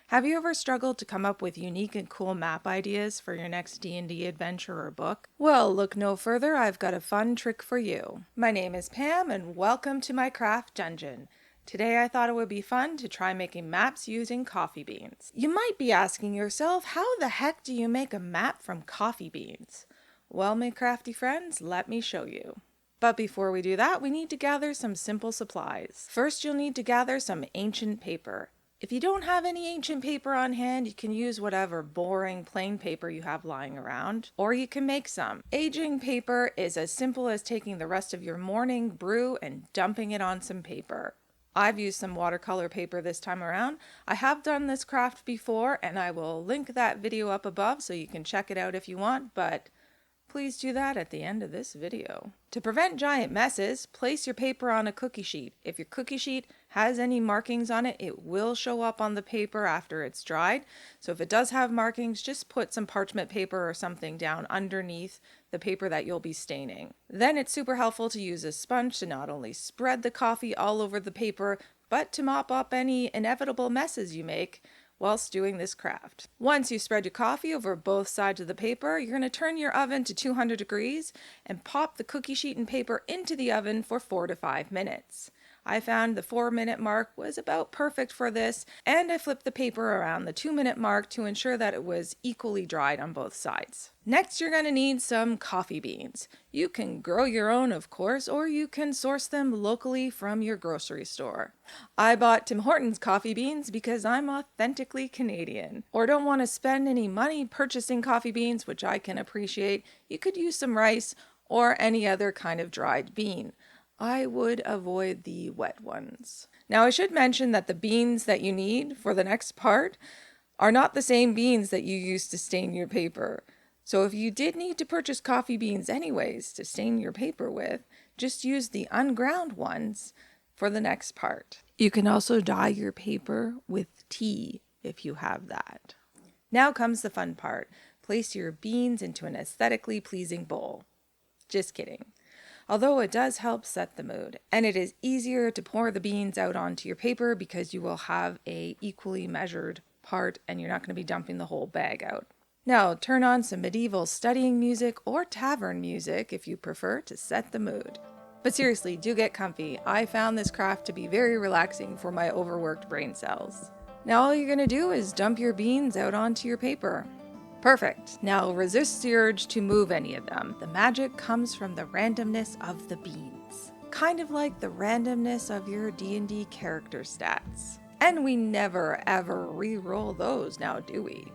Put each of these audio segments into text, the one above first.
Have you ever struggled to come up with unique and cool map ideas for your next D&D adventure or book? Well, look no further, I've got a fun trick for you. My name is Pam and welcome to my craft dungeon. Today I thought it would be fun to try making maps using coffee beans. You might be asking yourself, how the heck do you make a map from coffee beans? Well, my crafty friends, let me show you. But before we do that, we need to gather some simple supplies. First, you'll need to gather some ancient paper. If you don't have any ancient paper on hand, you can use whatever boring plain paper you have lying around, or you can make some. Aging paper is as simple as taking the rest of your morning brew and dumping it on some paper. I've used some watercolor paper this time around. I have done this craft before, and I will link that video up above so you can check it out if you want, but please do that at the end of this video. To prevent giant messes, place your paper on a cookie sheet. If your cookie sheet has any markings on it, it will show up on the paper after it's dried. So if it does have markings, just put some parchment paper or something down underneath the paper that you'll be staining. Then it's super helpful to use a sponge to not only spread the coffee all over the paper, but to mop up any inevitable messes you make whilst doing this craft. Once you spread your coffee over both sides of the paper, you're going to turn your oven to 200 degrees and pop the cookie sheet and paper into the oven for 4 to 5 minutes. I found the 4-minute mark was about perfect for this, and I flipped the paper around the 2-minute mark to ensure that it was equally dried on both sides. Next, you're going to need some coffee beans. You can grow your own, of course, or you can source them locally from your grocery store. I bought Tim Hortons coffee beans because I'm authentically Canadian, or don't want to spend any money purchasing coffee beans, which I can appreciate. You could use some rice or any other kind of dried bean. I would avoid the wet ones. Now, I should mention that the beans that you need for the next part are not the same beans that you use to stain your paper. So if you did need to purchase coffee beans anyways to stain your paper with, just use the unground ones for the next part. You can also dye your paper with tea if you have that. Now comes the fun part. Place your beans into an aesthetically pleasing bowl. Just kidding. Although it does help set the mood, and it is easier to pour the beans out onto your paper because you will have a equally measured part and you're not going to be dumping the whole bag out. Now turn on some medieval studying music or tavern music if you prefer to set the mood. But seriously, do get comfy. I found this craft to be very relaxing for my overworked brain cells. Now all you're going to do is dump your beans out onto your paper. Perfect. Now resist the urge to move any of them. The magic comes from the randomness of the beans. Kind of like the randomness of your D&D character stats. And we never ever re-roll those now, do we?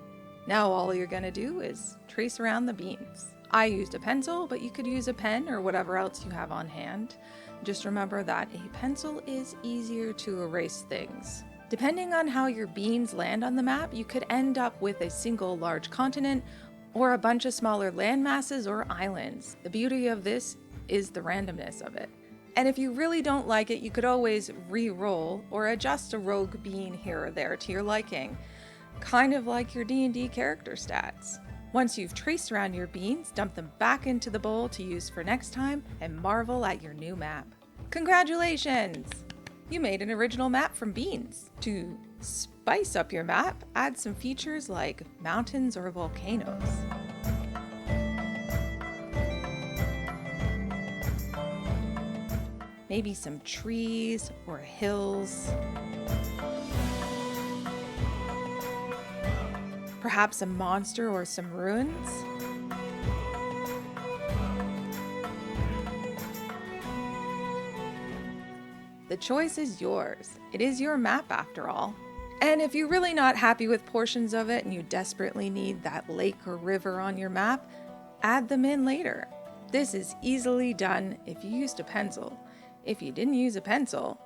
Now all you're gonna do is trace around the beans. I used a pencil, but you could use a pen or whatever else you have on hand. Just remember that a pencil is easier to erase things. Depending on how your beans land on the map, you could end up with a single large continent or a bunch of smaller landmasses or islands. The beauty of this is the randomness of it. And if you really don't like it, you could always re-roll or adjust a rogue bean here or there to your liking, kind of like your D&D character stats. Once you've traced around your beans, dump them back into the bowl to use for next time and marvel at your new map. Congratulations! You made an original map from beans. To spice up your map, add some features like mountains or volcanoes. Maybe some trees or hills. Perhaps a monster or some ruins. The choice is yours. It is your map after all. And if you're really not happy with portions of it and you desperately need that lake or river on your map, add them in later. This is easily done if you used a pencil. If you didn't use a pencil,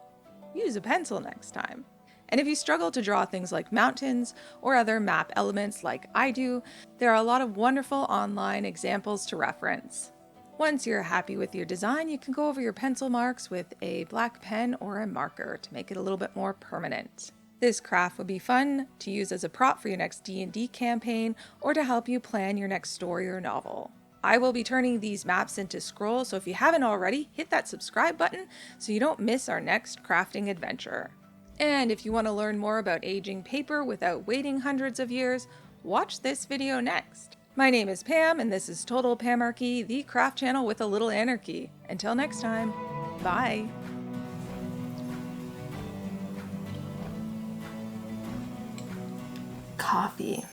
use a pencil next time. And if you struggle to draw things like mountains or other map elements like I do, there are a lot of wonderful online examples to reference. Once you're happy with your design, you can go over your pencil marks with a black pen or a marker to make it a little bit more permanent. This craft would be fun to use as a prop for your next D&D campaign or to help you plan your next story or novel. I will be turning these maps into scrolls, so if you haven't already, hit that subscribe button so you don't miss our next crafting adventure. And if you want to learn more about aging paper without waiting hundreds of years, watch this video next. My name is Pam, and this is Total Pamarchy, the craft channel with a little anarchy. Until next time, bye! Coffee.